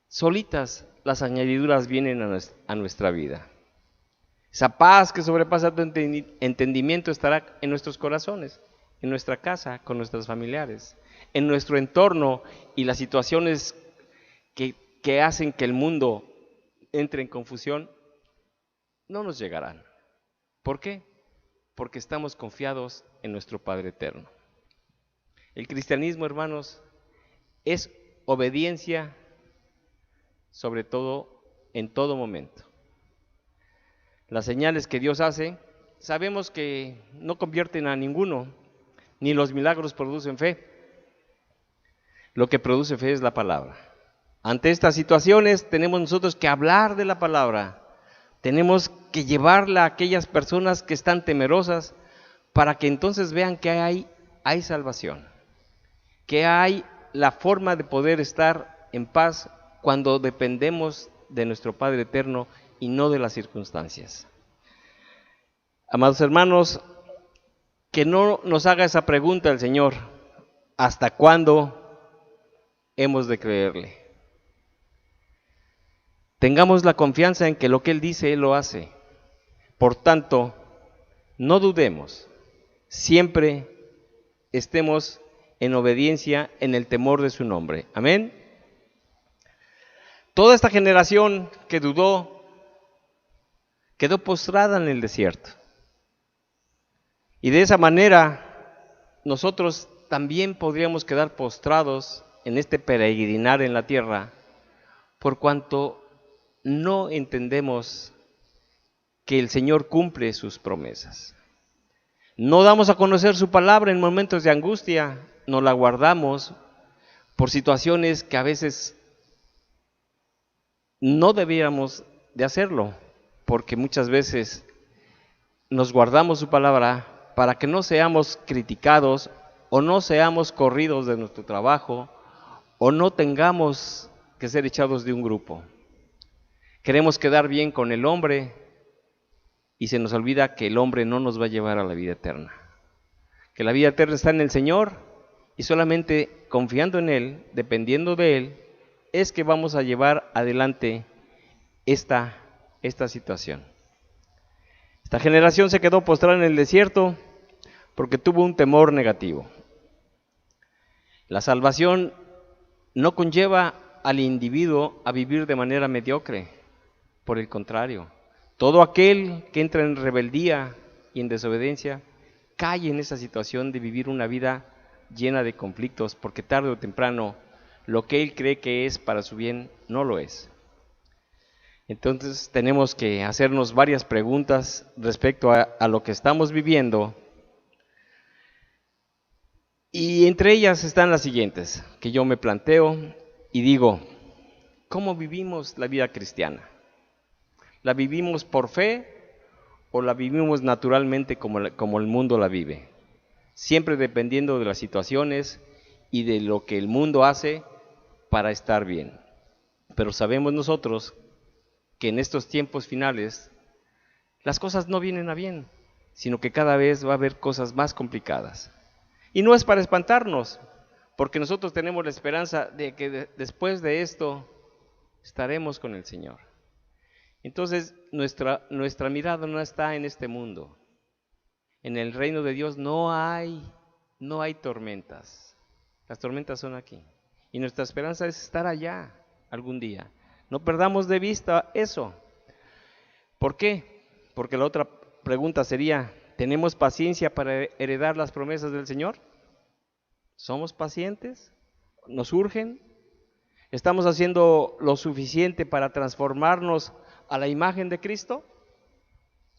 solitas las añadiduras vienen a nuestra vida. Esa paz que sobrepasa tu entendimiento estará en nuestros corazones, en nuestra casa, con nuestros familiares, en nuestro entorno, y las situaciones que hacen que el mundo entre en confusión no nos llegarán. ¿Por qué? Porque estamos confiados en nuestro Padre eterno. El cristianismo, hermanos, es obediencia sobre todo, en todo momento. Las señales que Dios hace, sabemos que no convierten a ninguno, ni los milagros producen fe. Lo que produce fe es la palabra. Ante estas situaciones tenemos nosotros que hablar de la palabra, tenemos que llevarla a aquellas personas que están temerosas para que entonces vean que hay salvación, que hay la forma de poder estar en paz cuando dependemos de nuestro Padre Eterno y no de las circunstancias. Amados hermanos, que no nos haga esa pregunta el Señor: ¿hasta cuándo hemos de creerle? Tengamos la confianza en que lo que Él dice, Él lo hace. Por tanto, no dudemos, siempre estemos en obediencia, en el temor de su nombre. Amén. Toda esta generación que dudó quedó postrada en el desierto. Y de esa manera nosotros también podríamos quedar postrados en este peregrinar en la tierra, por cuanto no entendemos que el Señor cumple sus promesas. No damos a conocer su palabra en momentos de angustia, no la guardamos por situaciones que a veces no debiéramos de hacerlo, porque muchas veces nos guardamos su palabra para que no seamos criticados o no seamos corridos de nuestro trabajo o no tengamos que ser echados de un grupo. Queremos quedar bien con el hombre y se nos olvida que el hombre no nos va a llevar a la vida eterna, que la vida eterna está en el Señor y solamente confiando en Él, dependiendo de Él, es que vamos a llevar adelante esta situación. Esta generación se quedó postrada en el desierto porque tuvo un temor negativo. La salvación no conlleva al individuo a vivir de manera mediocre. Por el contrario, todo aquel que entra en rebeldía y en desobediencia cae en esa situación de vivir una vida llena de conflictos, porque tarde o temprano lo que él cree que es para su bien no lo es. Entonces tenemos que hacernos varias preguntas respecto a lo que estamos viviendo, y entre ellas están las siguientes que yo me planteo y digo: ¿cómo vivimos la vida cristiana? ¿La vivimos por fe o la vivimos naturalmente como el mundo la vive? Siempre dependiendo de las situaciones y de lo que el mundo hace para estar bien. Pero sabemos nosotros que en estos tiempos finales las cosas no vienen a bien, sino que cada vez va a haber cosas más complicadas. Y no es para espantarnos, porque nosotros tenemos la esperanza de que después de esto estaremos con el Señor. Entonces nuestra mirada no está en este mundo. En el reino de Dios no hay tormentas. Las tormentas son aquí. Y nuestra esperanza es estar allá algún día. No perdamos de vista eso. ¿Por qué? Porque la otra pregunta sería: ¿tenemos paciencia para heredar las promesas del Señor? ¿Somos pacientes? ¿Nos urgen? ¿Estamos haciendo lo suficiente para transformarnos a la imagen de Cristo?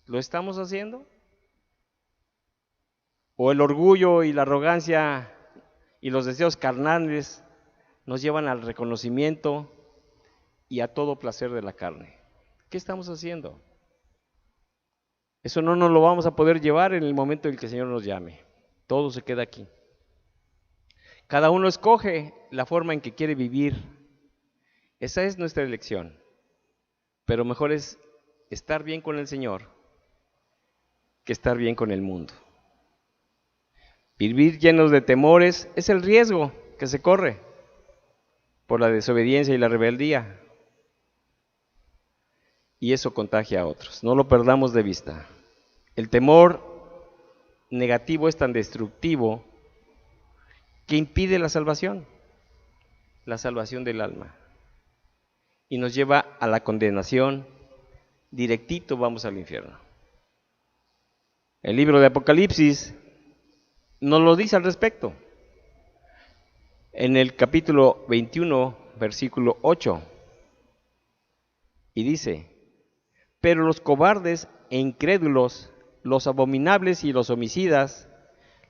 ¿Lo estamos haciendo? ¿O el orgullo y la arrogancia y los deseos carnales nos llevan al reconocimiento y a todo placer de la carne? ¿Qué estamos haciendo? Eso no nos lo vamos a poder llevar en el momento en que el Señor nos llame. Todo se queda aquí. Cada uno escoge la forma en que quiere vivir. Esa es nuestra elección. Pero mejor es estar bien con el Señor que estar bien con el mundo. Vivir llenos de temores es el riesgo que se corre por la desobediencia y la rebeldía. Y eso contagia a otros. No lo perdamos de vista. El temor negativo es tan destructivo que impide la salvación del alma. Y nos lleva a la condenación, directito vamos al infierno. El libro de Apocalipsis nos lo dice al respecto. En el capítulo 21, versículo 8, y dice: pero los cobardes e incrédulos, los abominables y los homicidas,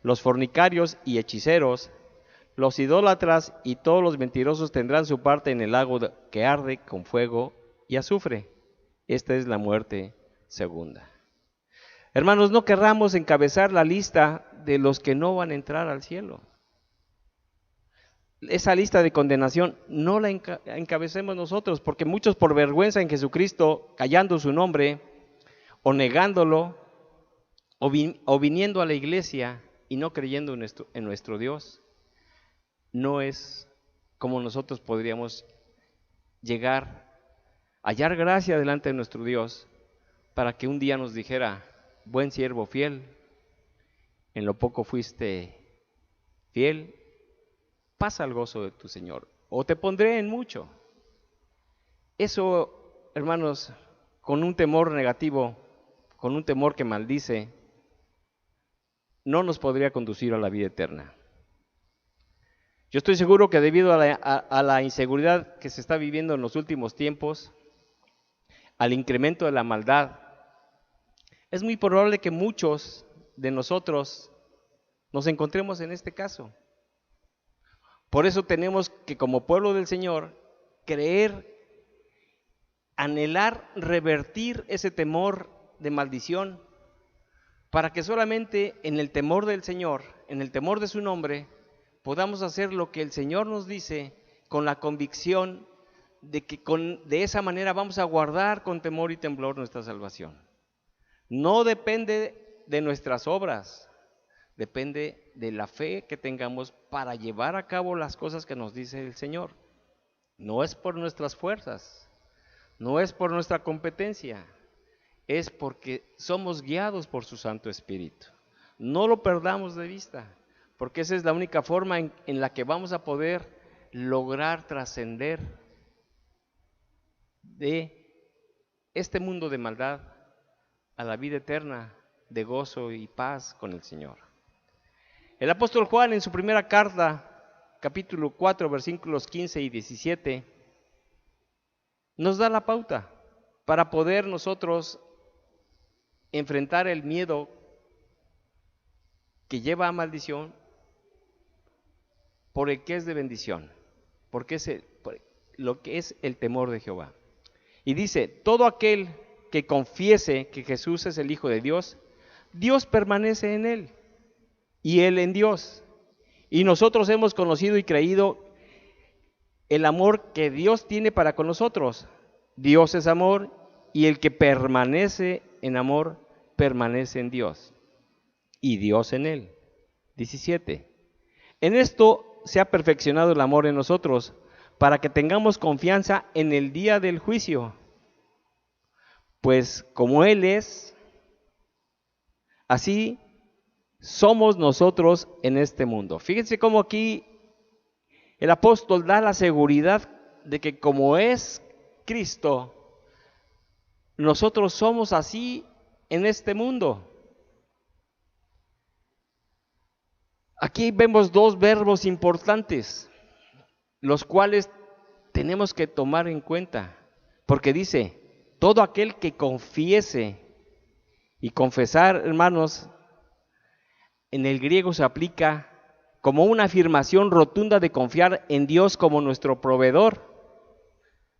los fornicarios y hechiceros, los idólatras y todos los mentirosos tendrán su parte en el lago que arde con fuego y azufre. Esta es la muerte segunda. Hermanos, no querramos encabezar la lista de los que no van a entrar al cielo. Esa lista de condenación no la encabecemos nosotros, porque muchos por vergüenza en Jesucristo, callando su nombre o negándolo, o viniendo a la iglesia y no creyendo en nuestro Dios, no es como nosotros podríamos llegar a hallar gracia delante de nuestro Dios para que un día nos dijera: buen siervo fiel, en lo poco fuiste fiel, pasa al gozo de tu Señor, o te pondré en mucho. Eso, hermanos, con un temor negativo, con un temor que maldice, no nos podría conducir a la vida eterna. Yo estoy seguro que debido a la inseguridad que se está viviendo en los últimos tiempos, al incremento de la maldad, es muy probable que muchos de nosotros nos encontremos en este caso. Por eso tenemos que, como pueblo del Señor, creer, anhelar, revertir ese temor de maldición, para que solamente en el temor del Señor, en el temor de su nombre, podamos hacer lo que el Señor nos dice, con la convicción de que de esa manera vamos a guardar con temor y temblor nuestra salvación. No depende de nuestras obras, depende de la fe que tengamos para llevar a cabo las cosas que nos dice el Señor. No es por nuestras fuerzas, no es por nuestra competencia, es porque somos guiados por su Santo Espíritu. No lo perdamos de vista, porque esa es la única forma en la que vamos a poder lograr trascender de este mundo de maldad a la vida eterna de gozo y paz con el Señor. El apóstol Juan, en su primera carta, capítulo 4, versículos 15 y 17, nos da la pauta para poder nosotros enfrentar el miedo que lleva a maldición por el que es de bendición, porque es lo que es el temor de Jehová. Y dice: todo aquel que confiese que Jesús es el Hijo de Dios, Dios permanece en él y él en Dios. Y nosotros hemos conocido y creído el amor que Dios tiene para con nosotros. Dios es amor, y el que permanece en amor, permanece en Dios, y Dios en él. 17. En esto se ha perfeccionado el amor en nosotros, para que tengamos confianza en el día del juicio. Pues como Él es, así somos nosotros en este mundo. Fíjense cómo aquí el apóstol da la seguridad de que como es Cristo, nosotros somos así en este mundo. Aquí vemos dos verbos importantes, los cuales tenemos que tomar en cuenta, porque dice: todo aquel que confiese. Y confesar, hermanos, en el griego se aplica como una afirmación rotunda de confiar en Dios como nuestro proveedor,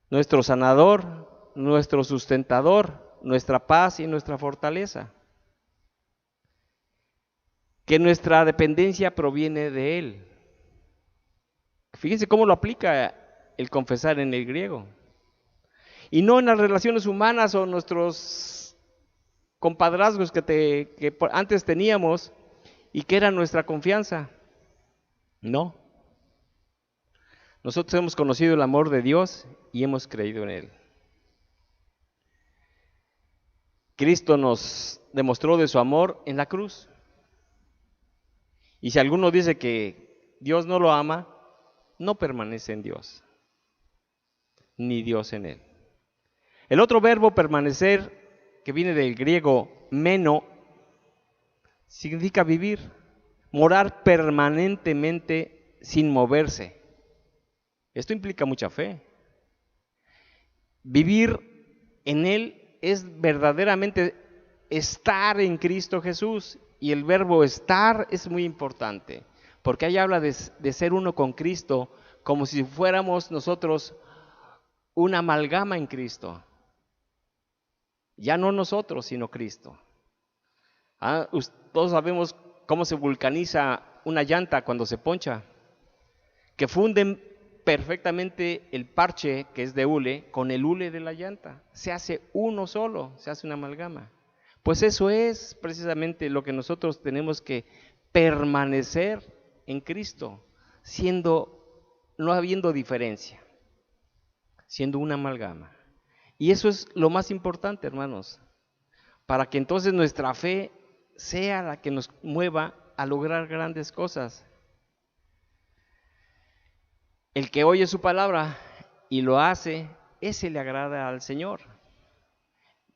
nuestro sanador, nuestro sustentador, nuestra paz y nuestra fortaleza. Que nuestra dependencia proviene de Él. Fíjense cómo lo aplica el confesar en el griego. Y no en las relaciones humanas o nuestros compadrazgos que antes teníamos y que era nuestra confianza. No. Nosotros hemos conocido el amor de Dios y hemos creído en Él. Cristo nos demostró de su amor en la cruz. Y si alguno dice que Dios no lo ama, no permanece en Dios, ni Dios en él. El otro verbo permanecer, que viene del griego meno, significa vivir, morar permanentemente sin moverse. Esto implica mucha fe. Vivir en Él es verdaderamente estar en Cristo Jesús. Y el verbo estar es muy importante, porque ahí habla de ser uno con Cristo, como si fuéramos nosotros una amalgama en Cristo. Ya no nosotros, sino Cristo. Todos sabemos cómo se vulcaniza una llanta cuando se poncha, que funden perfectamente el parche que es de hule con el hule de la llanta. Se hace uno solo, se hace una amalgama. Pues eso es precisamente lo que nosotros tenemos que permanecer en Cristo, no habiendo diferencia, siendo una amalgama. Y eso es lo más importante, hermanos, para que entonces nuestra fe sea la que nos mueva a lograr grandes cosas. El que oye su palabra y lo hace, ese le agrada al Señor,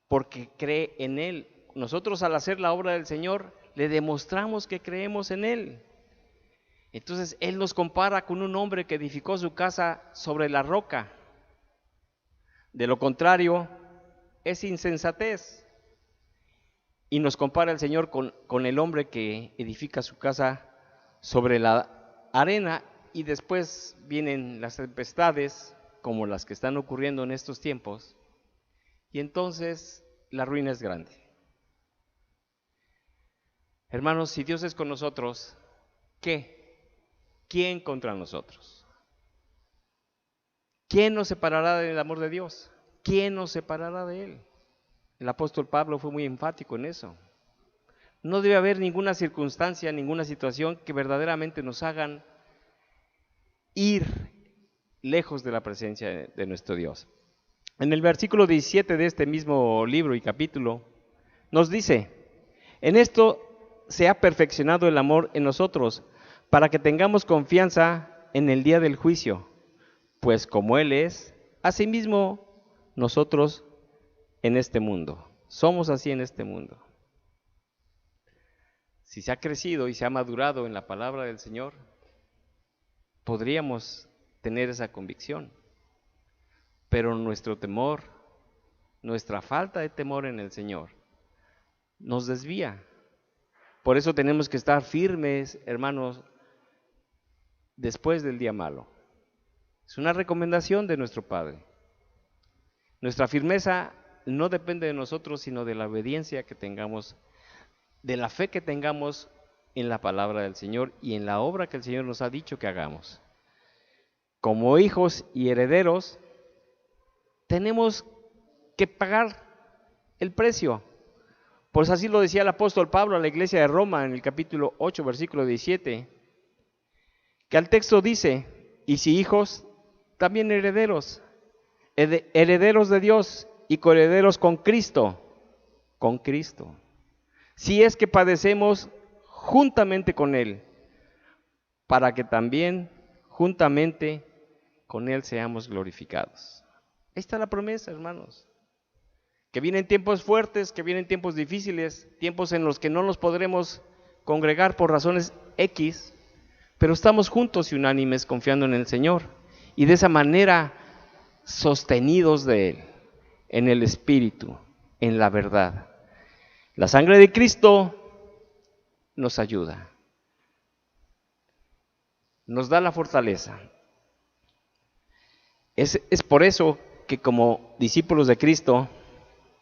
porque cree en Él. Nosotros al hacer la obra del Señor, le demostramos que creemos en Él. Entonces Él nos compara con un hombre que edificó su casa sobre la roca. De lo contrario, es insensatez. Y nos compara el Señor con el hombre que edifica su casa sobre la arena, y después vienen las tempestades como las que están ocurriendo en estos tiempos, y entonces la ruina es grande. Hermanos, si Dios es con nosotros, ¿quién contra nosotros? ¿Quién nos separará del amor de Dios? ¿Quién nos separará de Él? El apóstol Pablo fue muy enfático en eso. No debe haber ninguna circunstancia, ninguna situación que verdaderamente nos hagan ir lejos de la presencia de nuestro Dios. En el versículo 17 de este mismo libro y capítulo nos dice: en esto se ha perfeccionado el amor en nosotros, para que tengamos confianza en el día del juicio, pues como Él es, asimismo nosotros en este mundo. Somos así en este mundo. Si se ha crecido y se ha madurado en la palabra del Señor, podríamos tener esa convicción. Pero nuestro temor, nuestra falta de temor en el Señor, nos desvía. Por eso tenemos que estar firmes, hermanos, después del día malo. Es una recomendación de nuestro Padre. Nuestra firmeza no depende de nosotros, sino de la obediencia que tengamos, de la fe que tengamos en la palabra del Señor y en la obra que el Señor nos ha dicho que hagamos. Como hijos y herederos, tenemos que pagar el precio. Pues así lo decía el apóstol Pablo a la iglesia de Roma en el capítulo 8, versículo 17, que al texto dice: y si hijos, también herederos, herederos de Dios y coherederos con Cristo, si es que padecemos juntamente con Él, para que también juntamente con Él seamos glorificados. Ahí está la promesa, hermanos. Que vienen tiempos fuertes, que vienen tiempos difíciles, tiempos en los que no nos podremos congregar por razones X, pero estamos juntos y unánimes confiando en el Señor, y de esa manera sostenidos de Él, en el Espíritu, en la verdad. La sangre de Cristo nos ayuda, nos da la fortaleza. Es por eso que como discípulos de Cristo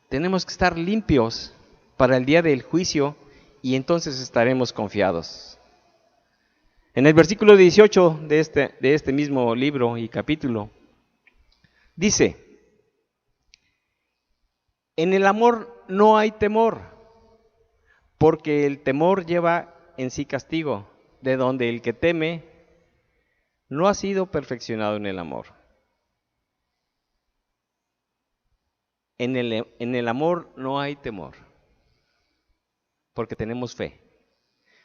tenemos que estar limpios para el día del juicio, y entonces estaremos confiados. En el versículo 18 de este mismo libro y capítulo dice: en el amor no hay temor, porque el temor lleva en sí castigo, de donde el que teme no ha sido perfeccionado en el amor. En el amor no hay temor, porque tenemos fe,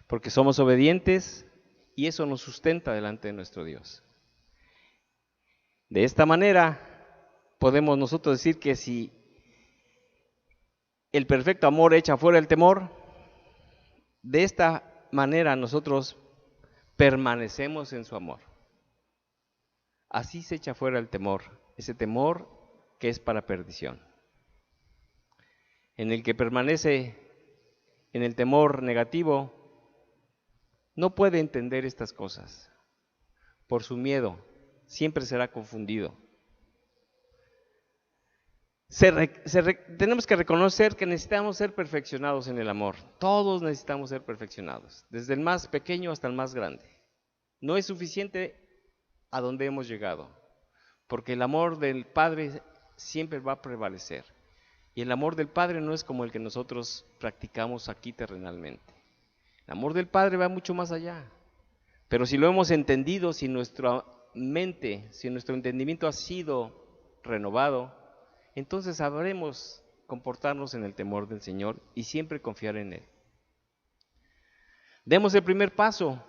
porque somos obedientes, y eso nos sustenta delante de nuestro Dios. De esta manera podemos nosotros decir que si el perfecto amor echa fuera el temor, de esta manera nosotros permanecemos en su amor. Así se echa fuera el temor, ese temor que es para perdición. En el que permanece en el temor negativo, no puede entender estas cosas. Por su miedo, siempre será confundido. Tenemos que reconocer que necesitamos ser perfeccionados en el amor. Todos necesitamos ser perfeccionados, desde el más pequeño hasta el más grande. No es suficiente a donde hemos llegado, porque el amor del Padre siempre va a prevalecer. Y el amor del Padre no es como el que nosotros practicamos aquí terrenalmente. El amor del Padre va mucho más allá. Pero si lo hemos entendido, si nuestra mente, si nuestro entendimiento ha sido renovado, entonces sabremos comportarnos en el temor del Señor y siempre confiar en Él. Demos el primer paso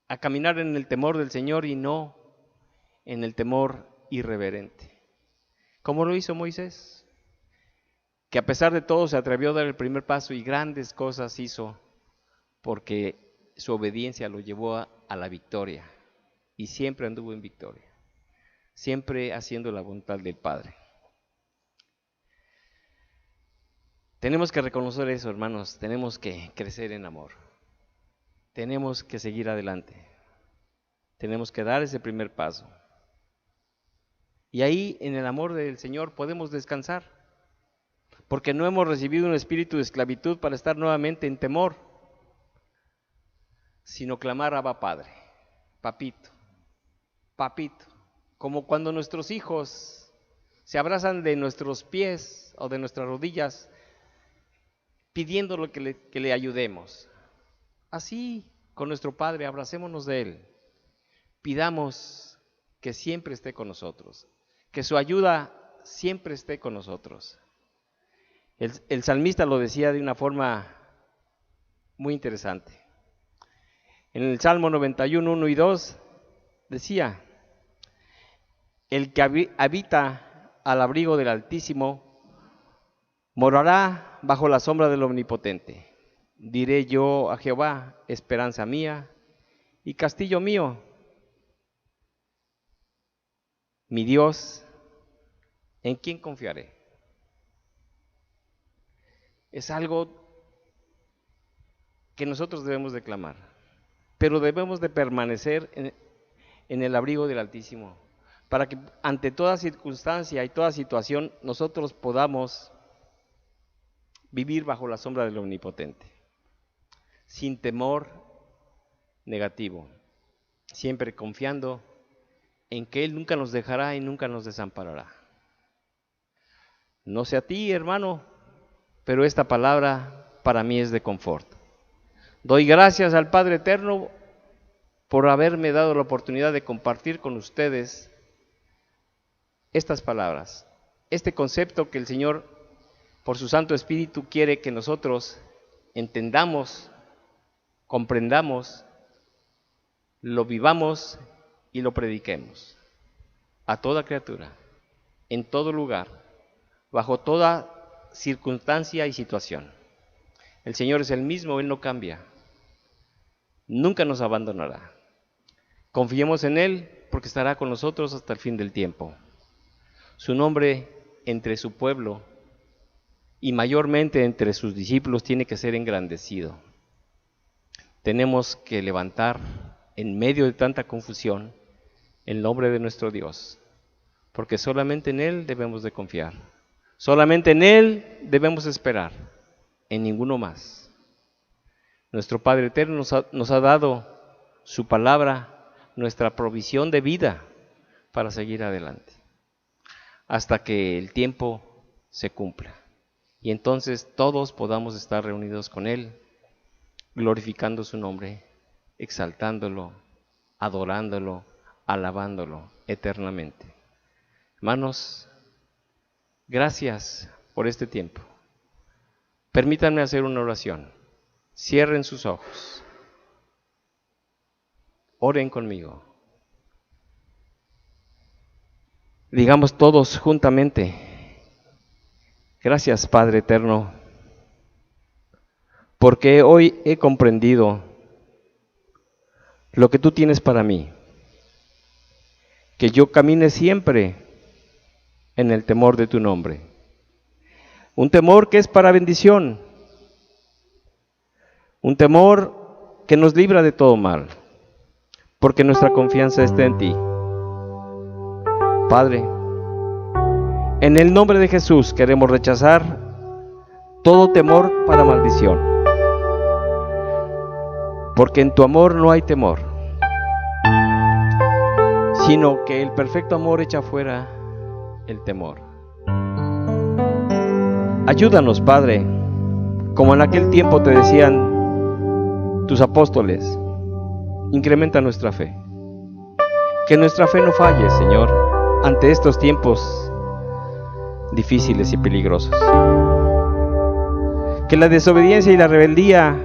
a caminar en el temor del Señor y no en el temor irreverente. ¿Cómo lo hizo Moisés? Que a pesar de todo se atrevió a dar el primer paso y grandes cosas hizo porque su obediencia lo llevó a la victoria y siempre anduvo en victoria, siempre haciendo la voluntad del Padre. Tenemos que reconocer eso, hermanos, tenemos que crecer en amor, tenemos que seguir adelante, tenemos que dar ese primer paso. Y ahí en el amor del Señor podemos descansar, porque no hemos recibido un espíritu de esclavitud para estar nuevamente en temor, sino clamar Abba Padre, papito, papito, como cuando nuestros hijos se abrazan de nuestros pies o de nuestras rodillas pidiéndole que le ayudemos. Así con nuestro Padre, abracémonos de Él, pidamos que siempre esté con nosotros, que su ayuda siempre esté con nosotros. El salmista lo decía de una forma muy interesante. En el Salmo 91, 1 y 2 decía: el que habita al abrigo del Altísimo morará bajo la sombra del Omnipotente. Diré yo a Jehová, esperanza mía y castillo mío, mi Dios, ¿en quién confiaré? Es algo que nosotros debemos de clamar, pero debemos de permanecer en el abrigo del Altísimo, para que ante toda circunstancia y toda situación nosotros podamos vivir bajo la sombra del Omnipotente, sin temor negativo, siempre confiando en que Él nunca nos dejará y nunca nos desamparará. No sé a ti, hermano, pero esta palabra para mí es de confort. Doy gracias al Padre Eterno por haberme dado la oportunidad de compartir con ustedes estas palabras, este concepto que el Señor, por su Santo Espíritu, quiere que nosotros entendamos, comprendamos, lo vivamos y lo prediquemos a toda criatura, en todo lugar, bajo toda circunstancia y situación. El Señor es el mismo, Él no cambia, nunca nos abandonará. Confiemos en Él porque estará con nosotros hasta el fin del tiempo. Su nombre entre su pueblo y mayormente entre sus discípulos tiene que ser engrandecido. Tenemos que levantar en medio de tanta confusión el nombre de nuestro Dios, porque solamente en Él debemos de confiar, solamente en Él debemos esperar, en ninguno más. Nuestro Padre Eterno nos ha dado su palabra, nuestra provisión de vida para seguir adelante, hasta que el tiempo se cumpla. Y entonces todos podamos estar reunidos con Él, glorificando su nombre, exaltándolo, adorándolo, alabándolo eternamente. Hermanos, gracias por este tiempo. Permítanme hacer una oración. Cierren sus ojos. Oren conmigo. Digamos todos juntamente: gracias, Padre Eterno, porque hoy he comprendido lo que tú tienes para mí, que yo camine siempre en el temor de tu nombre, un temor que es para bendición, un temor que nos libra de todo mal, porque nuestra confianza está en ti. Padre, en el nombre de Jesús queremos rechazar todo temor para maldición, porque en tu amor no hay temor, sino que el perfecto amor echa fuera el temor. Ayúdanos, Padre, como en aquel tiempo te decían tus apóstoles, incrementa nuestra fe. Que nuestra fe no falle, Señor, ante estos tiempos difíciles y peligrosos. Que la desobediencia y la rebeldía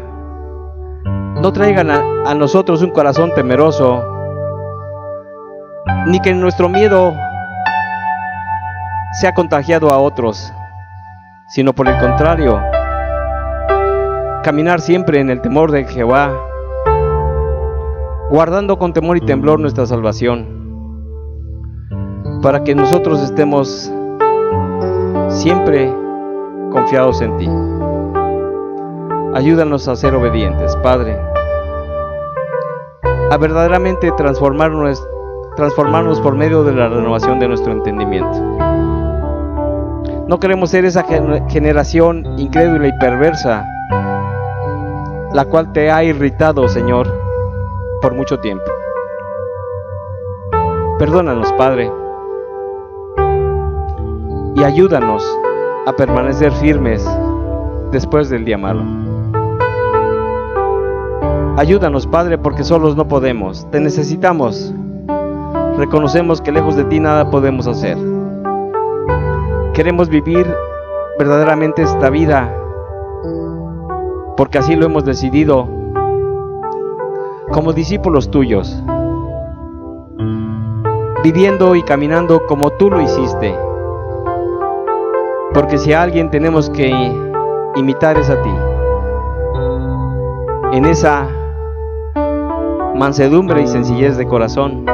no traigan a nosotros un corazón temeroso, ni que nuestro miedo sea contagiado a otros, sino por el contrario, caminar siempre en el temor de Jehová, guardando con temor y temblor nuestra salvación, para que nosotros estemos siempre confiados en ti. Ayúdanos a ser obedientes, Padre, a verdaderamente transformarnos por medio de la renovación de nuestro entendimiento. No queremos ser esa generación incrédula y perversa, la cual te ha irritado, Señor, por mucho tiempo. Perdónanos, Padre, y ayúdanos a permanecer firmes después del día malo. Ayúdanos, Padre, porque solos no podemos, te necesitamos. Reconocemos que lejos de ti nada podemos hacer. Queremos vivir verdaderamente esta vida, porque así lo hemos decidido, como discípulos tuyos, viviendo y caminando como tú lo hiciste, porque si a alguien tenemos que imitar es a ti, en esa mansedumbre y sencillez de corazón,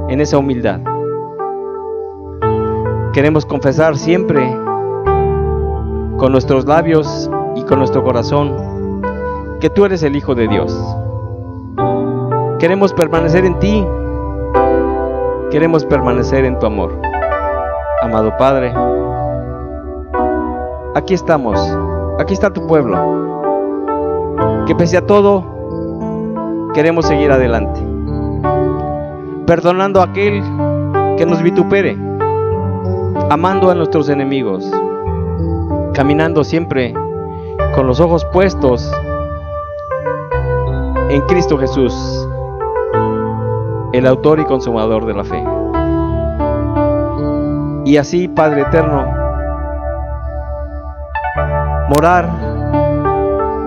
en esa humildad. Queremos confesar siempre con nuestros labios y con nuestro corazón que tú eres el Hijo de Dios. Queremos permanecer en ti, queremos permanecer en tu amor. Amado Padre, aquí estamos, aquí está tu pueblo, que pese a todo queremos seguir adelante, perdonando a aquel que nos vitupere, amando a nuestros enemigos, caminando siempre con los ojos puestos en Cristo Jesús, el autor y consumador de la fe. Y así, Padre eterno, morar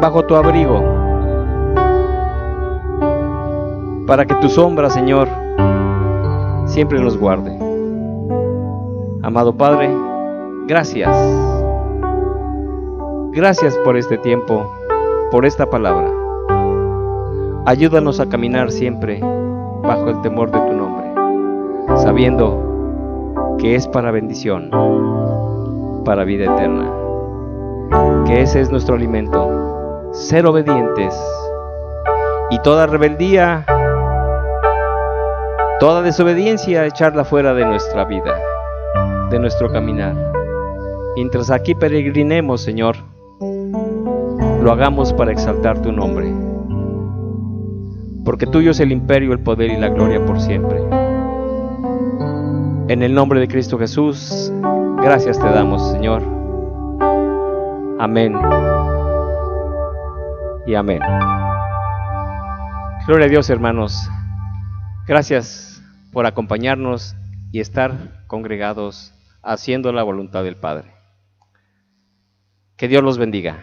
bajo tu abrigo, para que tu sombra, Señor, siempre nos guarde. Amado Padre, gracias. Gracias por este tiempo, por esta palabra. Ayúdanos a caminar siempre bajo el temor de tu nombre, sabiendo que es para bendición, para vida eterna, que ese es nuestro alimento, ser obedientes, y toda rebeldía, toda desobediencia, echarla fuera de nuestra vida, de nuestro caminar. Mientras aquí peregrinemos, Señor, lo hagamos para exaltar tu nombre, porque tuyo es el imperio, el poder y la gloria por siempre. En el nombre de Cristo Jesús, gracias te damos, Señor. Amén y amén. Gloria a Dios, hermanos. Gracias por acompañarnos y estar congregados haciendo la voluntad del Padre. Que Dios los bendiga.